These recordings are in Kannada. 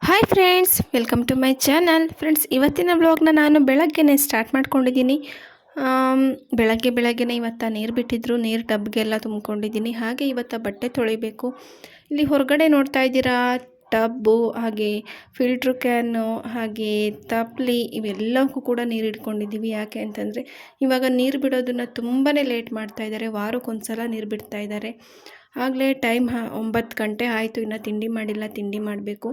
Hi friends, welcome to my channel. Friends, ಇವತ್ತಿನ ವ್ಲಾಗ್ನ ನಾನು ಬೆಳಗ್ಗೆನೇ ಸ್ಟಾರ್ಟ್ ಮಾಡ್ಕೊಂಡಿದ್ದೀನಿ. ಬೆಳಗ್ಗೆನೇ ಇವತ್ತು ನೀರು ಬಿಟ್ಟಿದ್ರು, ನೀರು ಟಬ್ಗೆಲ್ಲ ತುಂಬ್ಕೊಂಡಿದ್ದೀನಿ. ಹಾಗೆ ಇವತ್ತು ಬಟ್ಟೆ ತೊಳಿಬೇಕು. ಇಲ್ಲಿ ಹೊರಗಡೆ ನೋಡ್ತಾ ಇದ್ದೀರಾ, ಟಬ್ಬು, ಹಾಗೆ ಫಿಲ್ಟ್ರ್ ಕ್ಯಾನು, ಹಾಗೆ ತಪ್ಪಲಿ ಇವೆಲ್ಲಕ್ಕೂ ಕೂಡ ನೀರು ಇಟ್ಕೊಂಡಿದ್ದೀವಿ. ಯಾಕೆ ಅಂತಂದರೆ ಇವಾಗ ನೀರು ಬಿಡೋದನ್ನು ತುಂಬಾ ಲೇಟ್ ಮಾಡ್ತಾ ಇದ್ದಾರೆ. ವಾರಕ್ಕೊಂದ್ಸಲ ನೀರು ಬಿಡ್ತಾ ಇದ್ದಾರೆ. ಆಗಲೇ ಟೈಮ್ 9 ಗಂಟೆ ಆಯಿತು, ಇನ್ನೂ ತಿಂಡಿ ಮಾಡಿಲ್ಲ, ತಿಂಡಿ ಮಾಡಬೇಕು.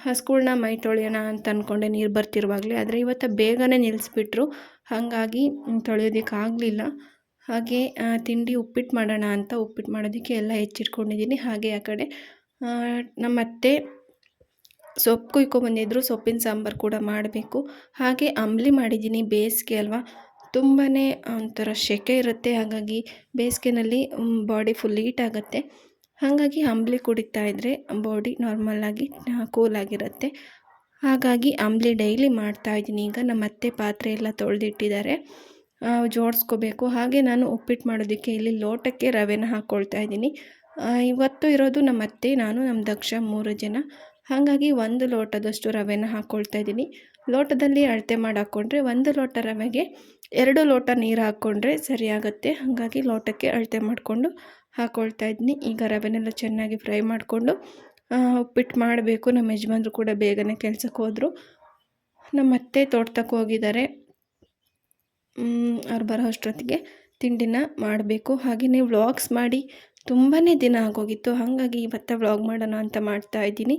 ಹಸುಗಳ್ನ ಮೈ ತೊಳೆಯೋಣ ಅಂತ ಅಂದ್ಕೊಂಡೆ ನೀರು ಬರ್ತಿರುವಾಗಲೇ. ಆದರೆ ಇವತ್ತು ಬೇಗನೆ ನಿಲ್ಲಿಸ್ಬಿಟ್ರು, ಹಾಗಾಗಿ ತೊಳೆಯೋದಕ್ಕಾಗಲಿಲ್ಲ. ಹಾಗೆ ತಿಂಡಿ ಉಪ್ಪಿಟ್ಟು ಮಾಡೋಣ ಅಂತ ಉಪ್ಪಿಟ್ಟು ಮಾಡೋದಕ್ಕೆ ಎಲ್ಲ ಹೆಚ್ಚಿಟ್ಕೊಂಡಿದ್ದೀನಿ. ಹಾಗೆ ಆ ಕಡೆ ನಮ್ಮ ಅತ್ತೆ ಸೊಪ್ಪು ಕುಯ್ಕೊಂಬಂದಿದ್ರು, ಸೊಪ್ಪಿನ ಸಾಂಬಾರು ಕೂಡ ಮಾಡಬೇಕು. ಹಾಗೆ ಅಂಬಲಿ ಮಾಡಿದ್ದೀನಿ. ಬೇಸಿಗೆ ಅಲ್ವಾ, ತುಂಬಾ ಒಂಥರ ಸೆಕೆ ಇರುತ್ತೆ. ಹಾಗಾಗಿ ಬೇಸಿಗೆನಲ್ಲಿ ಬಾಡಿ ಫುಲ್ ಹೀಟ್ ಆಗುತ್ತೆ. ಹಾಗಾಗಿ ಅಂಬಲಿ ಕುಡಿತಾ ಇದ್ದರೆ ಬಾಡಿ ನಾರ್ಮಲಾಗಿ ಕೂಲಾಗಿರುತ್ತೆ. ಹಾಗಾಗಿ ಅಂಬಲಿ ಡೈಲಿ ಮಾಡ್ತಾಯಿದ್ದೀನಿ. ಈಗ ನಮ್ಮ ಅತ್ತೆ ಪಾತ್ರೆ ಎಲ್ಲ ತೊಳೆದಿಟ್ಟಿದ್ದಾರೆ, ಜೋಡಿಸ್ಕೋಬೇಕು. ಹಾಗೆ ನಾನು ಉಪ್ಪಿಟ್ಟು ಮಾಡೋದಕ್ಕೆ ಇಲ್ಲಿ ಲೋಟಕ್ಕೆ ರವೆನ ಹಾಕ್ಕೊಳ್ತಾ ಇದ್ದೀನಿ. ಇವತ್ತು ಇರೋದು ನಮ್ಮ ಅತ್ತೆ, ನಾನು, ನಮ್ಮ ದಕ್ಷ 3 ಜನ. ಹಾಗಾಗಿ 1 ಲೋಟದಷ್ಟು ರವೆನ ಹಾಕ್ಕೊಳ್ತಾ ಇದ್ದೀನಿ. ಲೋಟದಲ್ಲಿ ಅಳತೆ ಮಾಡಿ ಹಾಕ್ಕೊಂಡ್ರೆ 1 ಲೋಟ ರವೆಗೆ 2 ಲೋಟ ನೀರು ಹಾಕ್ಕೊಂಡ್ರೆ ಸರಿಯಾಗುತ್ತೆ. ಹಾಗಾಗಿ ಲೋಟಕ್ಕೆ ಅಳತೆ ಮಾಡಿಕೊಂಡು ಹಾಕ್ಕೊಳ್ತಾ ಇದ್ದೀನಿ. ಈಗ ರವೆನೆಲ್ಲ ಚೆನ್ನಾಗಿ ಫ್ರೈ ಮಾಡಿಕೊಂಡು ಉಪ್ಪಿಟ್ಟು ಮಾಡಬೇಕು. ನಮ್ಮ ಯಜಮಾನ್ರು ಕೂಡ ಬೇಗನೆ ಕೆಲಸಕ್ಕೆ ಹೋದರು. ನಮ್ಮ ಅತ್ತೆ ತೋಟಕ್ಕೆ ಹೋಗಿದ್ದಾರೆ. ಅವ್ರು ಬರೋ ಅಷ್ಟೊತ್ತಿಗೆ ತಿಂಡಿನ ಮಾಡಬೇಕು. ಹಾಗೆಯೇ ವ್ಲಾಗ್ಸ್ ಮಾಡಿ ತುಂಬಾ ದಿನ ಆಗೋಗಿತ್ತು. ಹಾಗಾಗಿ ಇವತ್ತು ವ್ಲಾಗ್ ಮಾಡೋಣ ಅಂತ ಮಾಡ್ತಾಯಿದ್ದೀನಿ.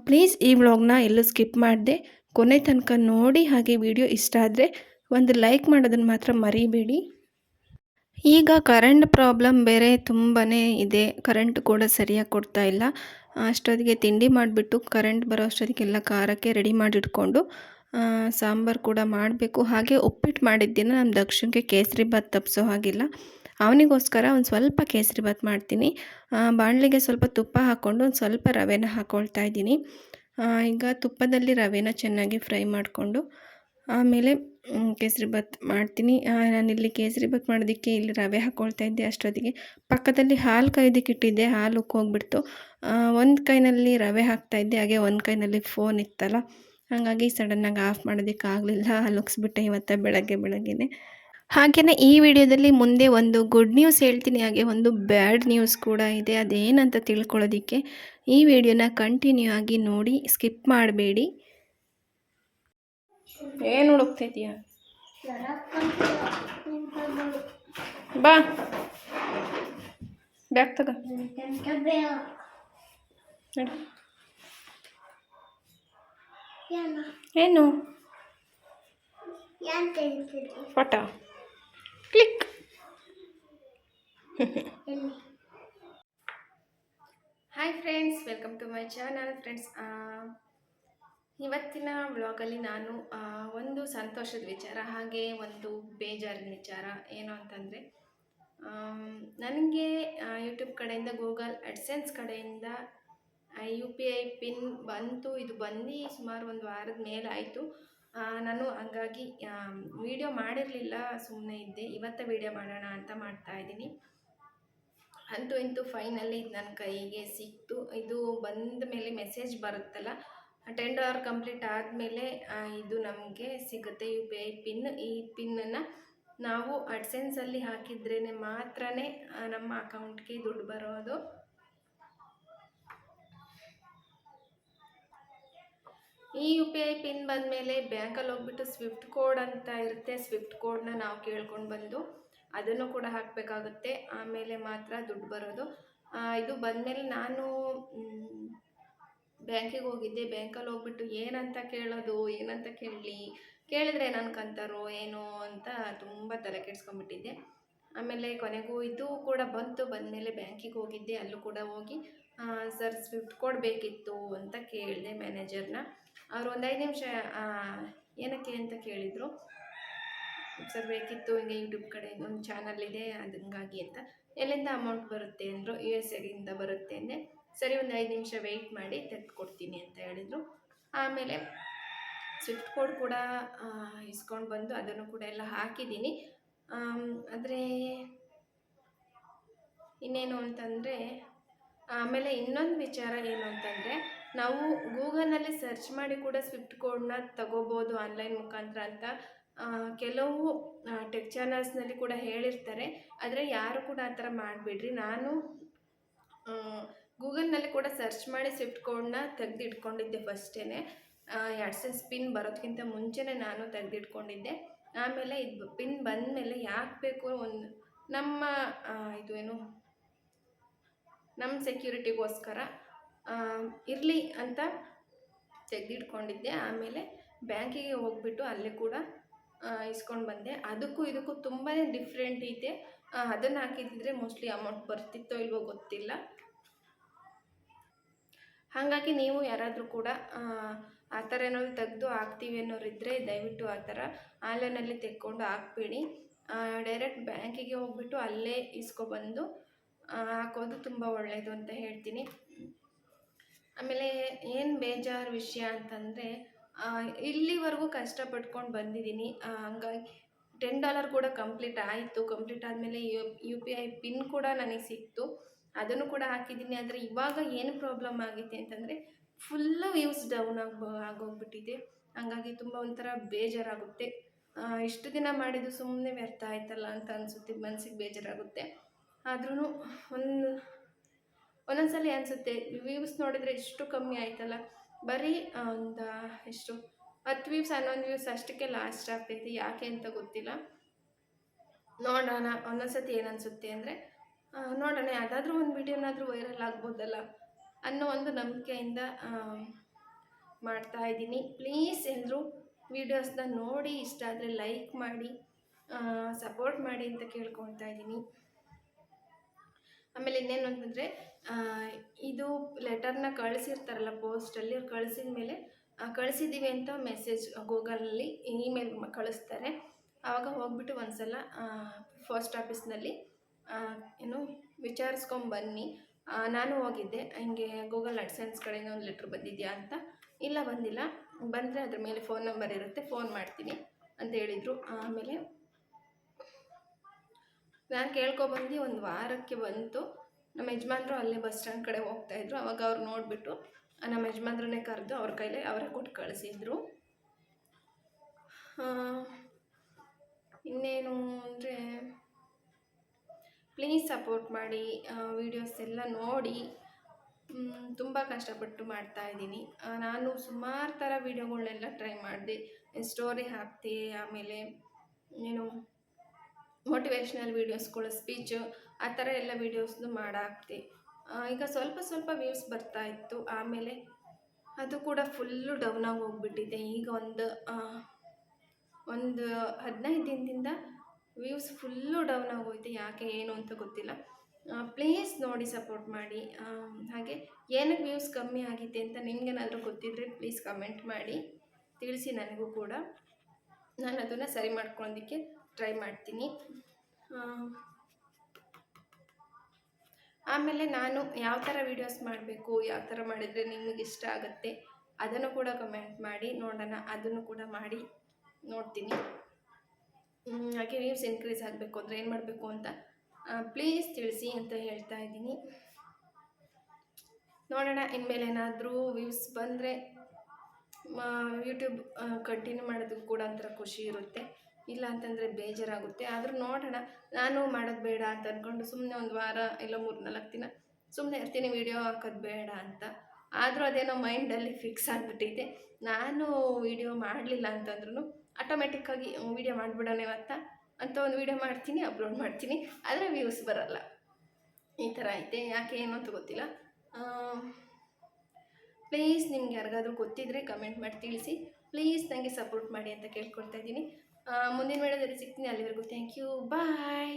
ಪ್ಲೀಸ್ ಈ ವ್ಲಾಗ್ನ ಎಲ್ಲೂ ಸ್ಕಿಪ್ ಮಾಡಿದೆ ಕೊನೆ ತನಕ ನೋಡಿ. ಹಾಗೆ ವಿಡಿಯೋ ಇಷ್ಟ ಆದರೆ ಒಂದು ಲೈಕ್ ಮಾಡೋದನ್ನು ಮಾತ್ರ ಮರಿಬೇಡಿ. ಈಗ ಕರೆಂಟ್ ಪ್ರಾಬ್ಲಮ್ ಬೇರೆ ತುಂಬಾ ಇದೆ. ಕರೆಂಟ್ ಕೂಡ ಸರಿಯಾಗಿ ಕೊಡ್ತಾ ಇಲ್ಲ. ಅಷ್ಟೊತ್ತಿಗೆ ತಿಂಡಿ ಮಾಡಿಬಿಟ್ಟು ಕರೆಂಟ್ ಬರೋ ಅಷ್ಟೊತ್ತಿಗೆಲ್ಲ ಖಾರಕ್ಕೆ ರೆಡಿ ಮಾಡಿಟ್ಕೊಂಡು ಸಾಂಬಾರು ಕೂಡ ಮಾಡಬೇಕು. ಹಾಗೆ ಉಪ್ಪಿಟ್ಟು ಮಾಡಿದ್ದಿನ ನಮ್ಮ ದಕ್ಷಿಣಕ್ಕೆ ಕೇಸರಿ ಬಾತ್ ತಪ್ಪಿಸೋ ಹಾಗಿಲ್ಲ. ಅವನಿಗೋಸ್ಕರ ಒಂದು ಸ್ವಲ್ಪ ಕೇಸರಿ ಬಾತ್ ಮಾಡ್ತೀನಿ. ಬಾಣಲಿಗೆ ಸ್ವಲ್ಪ ತುಪ್ಪ ಹಾಕ್ಕೊಂಡು ಒಂದು ಸ್ವಲ್ಪ ರವೆನ ಹಾಕ್ಕೊಳ್ತಾ ಇದ್ದೀನಿ. ಈಗ ತುಪ್ಪದಲ್ಲಿ ರವೆನ ಚೆನ್ನಾಗಿ ಫ್ರೈ ಮಾಡಿಕೊಂಡು ಆಮೇಲೆ ಕೇಸರಿ ಬಾತ್ ಮಾಡ್ತೀನಿ. ನಾನಿಲ್ಲಿ ಕೇಸರಿ ಬಾತ್ ಮಾಡೋದಕ್ಕೆ ಇಲ್ಲಿ ರವೆ ಹಾಕ್ಕೊಳ್ತಾ ಇದ್ದೆ. ಅಷ್ಟೊತ್ತಿಗೆ ಪಕ್ಕದಲ್ಲಿ ಹಾಲು ಕಾಯೋದಕ್ಕೆ ಇಟ್ಟಿದ್ದೆ, ಹಾಲು ಉಕ್ಕೋಗ್ಬಿಡ್ತು. ಒಂದು ಕೈನಲ್ಲಿ ರವೆ ಹಾಕ್ತಾಯಿದ್ದೆ, ಹಾಗೆ ಒಂದು ಕೈನಲ್ಲಿ ಫೋನ್ ಇತ್ತಲ್ಲ, ಹಾಗಾಗಿ ಸಡನ್ನಾಗಿ ಆಫ್ ಮಾಡೋದಕ್ಕಾಗಲಿಲ್ಲ. ಹಾಲು ಉಕ್ಸ್ಬಿಟ್ಟೆ ಇವತ್ತು ಬೆಳಗ್ಗೆನೇ. ಹಾಗೆಯೇ ಈ ವಿಡಿಯೋದಲ್ಲಿ ಮುಂದೆ ಒಂದು ಗುಡ್ ನ್ಯೂಸ್ ಹೇಳ್ತೀನಿ, ಹಾಗೆ ಒಂದು ಬ್ಯಾಡ್ ನ್ಯೂಸ್ ಕೂಡ ಇದೆ. ಅದೇನಂತ ತಿಳ್ಕೊಳ್ಳೋದಕ್ಕೆ ಈ ವಿಡಿಯೋನ ಕಂಟಿನ್ಯೂ ಆಗಿ ನೋಡಿ, ಸ್ಕಿಪ್ ಮಾಡಬೇಡಿ. ಏನು ಹುಡುಕ್ತಾ ಇದೀಯಾ? ಬಾ, ಬ್ಯಾಗ್ ತಗೋ. ಏನು photo click. Hi friends, welcome to my channel. Friends, ಇವತ್ತಿನ ವ್ಲಾಗಲ್ಲಿ ನಾನು ಒಂದು ಸಂತೋಷದ ವಿಚಾರ, ಹಾಗೆ ಒಂದು ಬೇಜಾರಿನ ವಿಚಾರ. ಏನು ಅಂತಂದರೆ, ನನಗೆ ಯೂಟ್ಯೂಬ್ ಕಡೆಯಿಂದ, ಗೂಗಲ್ ಅಡ್ಸೆನ್ಸ್ ಕಡೆಯಿಂದ UPI ಪಿನ್ ಬಂತು. ಇದು ಬಂದು ಸುಮಾರು ಒಂದು ವಾರದ ಮೇಲೆ ಆಯಿತು. ನಾನು ಹಂಗಾಗಿ ವಿಡಿಯೋ ಮಾಡಿರಲಿಲ್ಲ, ಸುಮ್ಮನೆ ಇದ್ದೆ. ಇವತ್ತು ವಿಡಿಯೋ ಮಾಡೋಣ ಅಂತ ಮಾಡ್ತಾಯಿದ್ದೀನಿ. ಅಂತೂ ಇಂತೂ ಫೈನಲಿ ಇದು ನನ್ನ ಕೈಗೆ ಸಿಕ್ತು. ಇದು ಬಂದ ಮೇಲೆ ಮೆಸೇಜ್ ಬರುತ್ತಲ್ಲ, 10 hour ಕಂಪ್ಲೀಟ್ ಆದಮೇಲೆ ಇದು ನಮಗೆ ಸಿಗುತ್ತೆ UPI ಪಿನ್. ಈ ಪಿನ್ನನ್ನು ನಾವು ಅಡ್ಸೆನ್ಸಲ್ಲಿ ಹಾಕಿದ್ರೇ ಮಾತ್ರ ನಮ್ಮ ಅಕೌಂಟ್ಗೆ ದುಡ್ಡು ಬರೋದು. ಈ UPI ಪಿನ್ ಬಂದಮೇಲೆ ಬ್ಯಾಂಕಲ್ಲಿ ಹೋಗ್ಬಿಟ್ಟು ಸ್ವಿಫ್ಟ್ ಕೋಡ್ ಅಂತ ಇರುತ್ತೆ, ಸ್ವಿಫ್ಟ್ ಕೋಡ್ನ ನಾವು ಕೇಳ್ಕೊಂಡು ಬಂದು ಅದನ್ನು ಕೂಡ ಹಾಕಬೇಕಾಗುತ್ತೆ. ಆಮೇಲೆ ಮಾತ್ರ ದುಡ್ಡು ಬರೋದು. ಇದು ಬಂದಮೇಲೆ ನಾನು ಬ್ಯಾಂಕಿಗೆ ಹೋಗಿದ್ದೆ. ಬ್ಯಾಂಕಲ್ಲಿ ಹೋಗ್ಬಿಟ್ಟು ಏನಂತ ಕೇಳೋದು, ಏನಂತ ಕೇಳಿದ್ರೆ ಏನು ಅನ್ಕೊಂತಾರೋ ಏನೋ ಅಂತ ತುಂಬ ತಲೆ ಕೆಡಿಸ್ಕೊಂಡ್ಬಿಟ್ಟಿದ್ದೆ. ಆಮೇಲೆ ಕೊನೆಗೂ ಇದು ಕೂಡ ಬಂದಮೇಲೆ ಬ್ಯಾಂಕಿಗೆ ಹೋಗಿದ್ದೆ. ಅಲ್ಲೂ ಕೂಡ ಹೋಗಿ ಸರ್ ಸ್ವಿಫ್ಟ್ ಕೋಡ್ ಬೇಕಿತ್ತು ಅಂತ ಕೇಳಿದೆ ಮ್ಯಾನೇಜರ್ನ. ಅವರು ಒಂದು 5 ನಿಮಿಷ ಏನಕ್ಕೆ ಅಂತ ಕೇಳಿದರು. ಸರ್ ಬೇಕಿತ್ತು, ಹಿಂಗೆ ಯೂಟ್ಯೂಬ್ ಕಡೆ ಒಂದು ಚಾನಲ್ ಇದೆ ಅದಂಗಾಗಿ ಅಂತ. ಎಲ್ಲಿಂದ ಅಮೌಂಟ್ ಬರುತ್ತೆ ಅಂದರು. USA ಬರುತ್ತೆ ಅಂದೆ. ಸರಿ, ಒಂದು 5 ನಿಮಿಷ ವೆಯ್ಟ್ ಮಾಡಿ ತೆಗೆದುಕೊಡ್ತೀನಿ ಅಂತ ಹೇಳಿದರು. ಆಮೇಲೆ ಸ್ವಿಫ್ಟ್ ಕೋಡ್ ಕೂಡ ಇಸ್ಕೊಂಡು ಬಂದು ಅದನ್ನು ಕೂಡ ಎಲ್ಲ ಹಾಕಿದ್ದೀನಿ. ಆದರೆ ಇನ್ನೇನು ಅಂತಂದರೆ, ಆಮೇಲೆ ಇನ್ನೊಂದು ವಿಚಾರ ಏನು ಅಂತಂದರೆ, ನಾವು ಗೂಗಲ್ನಲ್ಲಿ ಸರ್ಚ್ ಮಾಡಿ ಕೂಡ ಸ್ವಿಫ್ಟ್ ಕೋಡ್ನ ತಗೋಬೋದು ಆನ್ಲೈನ್ ಮುಖಾಂತರ ಅಂತ ಕೆಲವು ಟೆಕ್ ಚಾನಲ್ಸ್ನಲ್ಲಿ ಕೂಡ ಹೇಳಿರ್ತಾರೆ. ಆದರೆ ಯಾರು ಕೂಡ ಆ ಥರ ಮಾಡಿಬಿಡ್ರಿ. ನಾನು ಗೂಗಲ್ನಲ್ಲಿ ಕೂಡ ಸರ್ಚ್ ಮಾಡಿ ಸ್ವಿಫ್ಟ್ ಕೋಡ್ನ ತೆಗೆದಿಟ್ಕೊಂಡಿದ್ದೆ ಫಸ್ಟೇ. AdSense ಪಿನ್ ಬರೋದಕ್ಕಿಂತ ಮುಂಚೆನೇ ನಾನು ತೆಗೆದಿಟ್ಕೊಂಡಿದ್ದೆ. ಆಮೇಲೆ ಇದು ಪಿನ್ ಬಂದಮೇಲೆ ಯಾಕೆ ಬೇಕು ಒಂದು ನಮ್ಮ ಇದು ಏನು ನಮ್ಮ ಸೆಕ್ಯೂರಿಟಿಗೋಸ್ಕರ ಇರಲಿ ಅಂತ ತೆಗೆದಿಟ್ಕೊಂಡಿದ್ದೆ. ಆಮೇಲೆ ಬ್ಯಾಂಕಿಗೆ ಹೋಗ್ಬಿಟ್ಟು ಅಲ್ಲೇ ಕೂಡ ಇಸ್ಕೊಂಡು ಬಂದೆ. ಅದಕ್ಕೂ ಇದಕ್ಕೂ ತುಂಬಾ ಡಿಫ್ರೆಂಟ್ ಐತೆ. ಅದನ್ನು ಹಾಕಿದ್ದಿದ್ರೆ ಮೋಸ್ಟ್ಲಿ ಅಮೌಂಟ್ ಬರ್ತಿತ್ತೋ ಇಲ್ವೋ ಗೊತ್ತಿಲ್ಲ. ಹಾಗಾಗಿ ನೀವು ಯಾರಾದರೂ ಕೂಡ ಆ ಥರ ಏನಾದ್ರು ತೆಗೆದು ಹಾಕ್ತೀವಿ ಅನ್ನೋರಿದ್ದರೆ ದಯವಿಟ್ಟು ಆ ಥರ ಆನ್ಲೈನಲ್ಲಿ ತೆಕ್ಕೊಂಡು ಹಾಕ್ಬೇಡಿ. ಡೈರೆಕ್ಟ್ ಬ್ಯಾಂಕಿಗೆ ಹೋಗ್ಬಿಟ್ಟು ಅಲ್ಲೇ ಇಸ್ಕೊಬಂದು ಹಾಕೋದು ತುಂಬ ಒಳ್ಳೆಯದು ಅಂತ ಹೇಳ್ತೀನಿ. ಆಮೇಲೆ ಏನು ಬೇಜಾರು ವಿಷಯ ಅಂತಂದರೆ ಇಲ್ಲಿವರೆಗೂ ಕಷ್ಟಪಟ್ಕೊಂಡು ಬಂದಿದ್ದೀನಿ. ಹಂಗಾಗಿ $10 ಕೂಡ ಕಂಪ್ಲೀಟ್ ಆಯಿತು. ಕಂಪ್ಲೀಟ್ ಆದಮೇಲೆ UPI ಪಿನ್ ಕೂಡ ನನಗೆ ಸಿಕ್ತು. ಅದನ್ನು ಕೂಡ ಹಾಕಿದ್ದೀನಿ. ಆದರೆ ಇವಾಗ ಏನು ಪ್ರಾಬ್ಲಮ್ ಆಗೈತೆ ಅಂತಂದರೆ ಫುಲ್ಲು ವ್ಯೂಸ್ ಡೌನ್ ಆಗೋಗ್ಬಿಟ್ಟಿದೆ. ಹಂಗಾಗಿ ತುಂಬ ಒಂಥರ ಬೇಜಾರಾಗುತ್ತೆ. ಇಷ್ಟು ದಿನ ಮಾಡಿದ್ದು ಸುಮ್ಮನೆ ವ್ಯರ್ಥ ಆಯ್ತಲ್ಲ ಅಂತ ಅನಿಸುತ್ತೆ, ಮನಸ್ಸಿಗೆ ಬೇಜಾರಾಗುತ್ತೆ. ಆದ್ರೂ ಒಂದೊಂದ್ಸಲ ಅನಿಸುತ್ತೆ ವ್ಯೂಸ್ ನೋಡಿದರೆ ಎಷ್ಟು ಕಮ್ಮಿ ಆಯ್ತಲ್ಲ, ಬರೀ ಒಂದು ಎಷ್ಟು 10 ವ್ಯೂಸ್ 11 ವ್ಯೂಸ್ ಅಷ್ಟಕ್ಕೆ ಲಾಸ್ಟ್ ಆಗ್ತೈತಿ. ಯಾಕೆ ಅಂತ ಗೊತ್ತಿಲ್ಲ. ನೋಡೋಣ ಒಂದೊಂದ್ಸತಿ ಏನು ಅನಿಸುತ್ತೆ ಅಂದರೆ ನೋಡೋಣ ಯಾವುದಾದ್ರೂ ಒಂದು ವಿಡಿಯೋನಾದರೂ ವೈರಲ್ ಆಗ್ಬೋದಲ್ಲ ಅನ್ನೋ ಒಂದು ನಂಬಿಕೆಯಿಂದ ಮಾಡ್ತಾಯಿದ್ದೀನಿ. ಪ್ಲೀಸ್ ಎಲ್ಲರೂ ವೀಡಿಯೋಸ್ನ ನೋಡಿ ಇಷ್ಟ ಆದರೆ ಲೈಕ್ ಮಾಡಿ ಸಪೋರ್ಟ್ ಮಾಡಿ ಅಂತ ಕೇಳ್ಕೊಳ್ತಾ ಇದ್ದೀನಿ. ಆಮೇಲೆ ಇನ್ನೇನು ಅಂತಂದರೆ ಇದು ಲೆಟರ್ನ ಕಳಿಸಿರ್ತಾರಲ್ಲ ಪೋಸ್ಟಲ್ಲಿ, ಅವ್ರು ಕಳಿಸಿದ ಮೇಲೆ ಕಳಿಸಿದ್ದೀವಿ ಅಂತ ಮೆಸೇಜ್ ಗೂಗಲಲ್ಲಿ ಇಮೇಲ್ ಕಳಿಸ್ತಾರೆ. ಆವಾಗ ಹೋಗ್ಬಿಟ್ಟು ಒಂದು ಸಲ ಪೋಸ್ಟ್ ಆಫೀಸ್ನಲ್ಲಿ ಏನು ವಿಚಾರಿಸ್ಕೊಂಬನ್ನಿ. ನಾನು ಹೋಗಿದ್ದೆ, ಹಿಂಗೆ ಗೂಗಲ್ AdSense ಕಡೆಯಿಂದ ಒಂದು ಲೆಟ್ರ್ ಬಂದಿದೆಯಾ ಅಂತ. ಇಲ್ಲ ಬಂದಿಲ್ಲ, ಬಂದರೆ ಅದ್ರ ಮೇಲೆ ಫೋನ್ ನಂಬರ್ ಇರುತ್ತೆ, ಫೋನ್ ಮಾಡ್ತೀನಿ ಅಂತ ಹೇಳಿದರು. ಆಮೇಲೆ ನಾನು ಕೇಳ್ಕೊಬಂದು ಒಂದು ವಾರಕ್ಕೆ ಬಂತು. ನಮ್ಮ ಯಜಮಾನ್ರು ಅಲ್ಲೇ ಬಸ್ ಸ್ಟ್ಯಾಂಡ್ ಕಡೆ ಹೋಗ್ತಾಯಿದ್ರು. ಅವಾಗ ಅವ್ರು ನೋಡಿಬಿಟ್ಟು ನಮ್ಮ ಯಜಮಾನ್ರನ್ನೇ ಕರೆದು ಅವ್ರ ಕೈಲೇ ಅವರೇ ಕೊಟ್ಟು ಕಳಿಸಿದ್ರು. ಇನ್ನೇನು ಅಂದರೆ ಪ್ಲೀಸ್ ಸಪೋರ್ಟ್ ಮಾಡಿ, ವೀಡಿಯೋಸ್ ಎಲ್ಲ ನೋಡಿ. ತುಂಬ ಕಷ್ಟಪಟ್ಟು ಮಾಡ್ತಾಯಿದ್ದೀನಿ. ನಾನು ಸುಮಾರು ಥರ ವೀಡಿಯೋಗಳನ್ನೆಲ್ಲ ಟ್ರೈ ಮಾಡಿದೆ. ಸ್ಟೋರಿ ಹಾಕ್ತೆ, ಆಮೇಲೆ ಏನು ಮೋಟಿವೇಶ್ನಲ್ ವೀಡಿಯೋಸ್ಗಳು, ಸ್ಪೀಚು, ಆ ಥರ ಎಲ್ಲ ವೀಡಿಯೋಸ್ನು ಮಾಡಾಕ್ತೆ. ಈಗ ಸ್ವಲ್ಪ ಸ್ವಲ್ಪ ವ್ಯೂಸ್ ಬರ್ತಾಯಿತ್ತು. ಆಮೇಲೆ ಅದು ಕೂಡ ಫುಲ್ಲು ಡೌನಾಗಿ ಹೋಗ್ಬಿಟ್ಟಿದೆ. ಈಗ ಒಂದು 15 ದಿನದಿಂದ ವ್ಯೂಸ್ ಫುಲ್ಲು ಡೌನ್ ಆಗೋಯ್ತು. ಯಾಕೆ ಏನು ಅಂತ ಗೊತ್ತಿಲ್ಲ. ಪ್ಲೀಸ್ ನೋಡಿ ಸಪೋರ್ಟ್ ಮಾಡಿ. ಹಾಗೆ ಏನಕ್ಕೆ ವ್ಯೂಸ್ ಕಮ್ಮಿ ಆಗಿದೆ ಅಂತ ನಿಮಗೇನಾದರೂ ಗೊತ್ತಿದ್ದರೆ ಪ್ಲೀಸ್ ಕಮೆಂಟ್ ಮಾಡಿ ತಿಳಿಸಿ ನನಗೂ ಕೂಡ. ನಾನು ಅದನ್ನು ಸರಿ ಮಾಡ್ಕೊಳ್ಳೋದಕ್ಕೆ ಟ್ರೈ ಮಾಡ್ತೀನಿ. ಆಮೇಲೆ ನಾನು ಯಾವ ಥರ ವೀಡಿಯೋಸ್ ಮಾಡಬೇಕು, ಯಾವ ಥರ ಮಾಡಿದರೆ ನಿಮಗೆ ಇಷ್ಟ ಆಗುತ್ತೆ ಅದನ್ನು ಕೂಡ ಕಮೆಂಟ್ ಮಾಡಿ ನೋಡೋಣ. ಅದನ್ನು ಕೂಡ ಮಾಡಿ ನೋಡ್ತೀನಿ. ಹಾಗೆ ವ್ಯೂಸ್ ಇನ್ಕ್ರೀಸ್ ಆಗಬೇಕು ಅಂದರೆ ಏನು ಮಾಡಬೇಕು ಅಂತ ಪ್ಲೀಸ್ ತಿಳಿಸಿ ಅಂತ ಹೇಳ್ತಾ ಇದ್ದೀನಿ. ನೋಡೋಣ ಇನ್ಮೇಲೆ ಏನಾದರೂ ವ್ಯೂಸ್ ಬಂದರೆ ಯೂಟ್ಯೂಬ್ ಕಂಟಿನ್ಯೂ ಮಾಡೋದಕ್ಕೆ ಕೂಡ ಒಂಥರ ಖುಷಿ ಇರುತ್ತೆ. ಇಲ್ಲ ಅಂತಂದರೆ ಬೇಜಾರಾಗುತ್ತೆ. ಆದರೂ ನೋಡೋಣ. ನಾನು ಮಾಡೋದು ಬೇಡ ಅಂತ ಅಂದ್ಕೊಂಡು ಸುಮ್ಮನೆ ಒಂದು ವಾರ ಇಲ್ಲ 3-4 ದಿನ ಸುಮ್ಮನೆ ಇರ್ತೀನಿ, ವೀಡಿಯೋ ಹಾಕೋದು ಬೇಡ ಅಂತ. ಆದರೂ ಅದೇನೋ ಮೈಂಡಲ್ಲಿ ಫಿಕ್ಸ್ ಆಗಿಬಿಟ್ಟಿದೆ. ನಾನು ವೀಡಿಯೋ ಮಾಡಲಿಲ್ಲ ಅಂತಂದ್ರೂ ಆಟೋಮೆಟಿಕ್ಕಾಗಿ ವೀಡಿಯೋ ಮಾಡಿಬಿಡೋಣ ಇವತ್ತು ಅಂತ ಒಂದು ವೀಡಿಯೋ ಮಾಡ್ತೀನಿ, ಅಪ್ಲೋಡ್ ಮಾಡ್ತೀನಿ, ಆದರೆ ವ್ಯೂಸ್ ಬರೋಲ್ಲ. ಈ ಥರ ಐತೆ. ಯಾಕೆ ಏನು ಅಂತ ಗೊತ್ತಿಲ್ಲ. ಪ್ಲೀಸ್ ನಿಮ್ಗೆ ಯಾರಿಗಾದ್ರೂ ಗೊತ್ತಿದ್ದರೆ ಕಮೆಂಟ್ ಮಾಡಿ ತಿಳಿಸಿ. ಪ್ಲೀಸ್ ನನಗೆ ಸಪೋರ್ಟ್ ಮಾಡಿ ಅಂತ ಕೇಳ್ಕೊಳ್ತಾ ಇದ್ದೀನಿ. ಮುಂದಿನ ವಿಡಿಯೋದಲ್ಲಿ ಸಿಗ್ತೀನಿ. ಅಲ್ಲಿವರೆಗೂ ಥ್ಯಾಂಕ್ ಯು, ಬಾಯ್.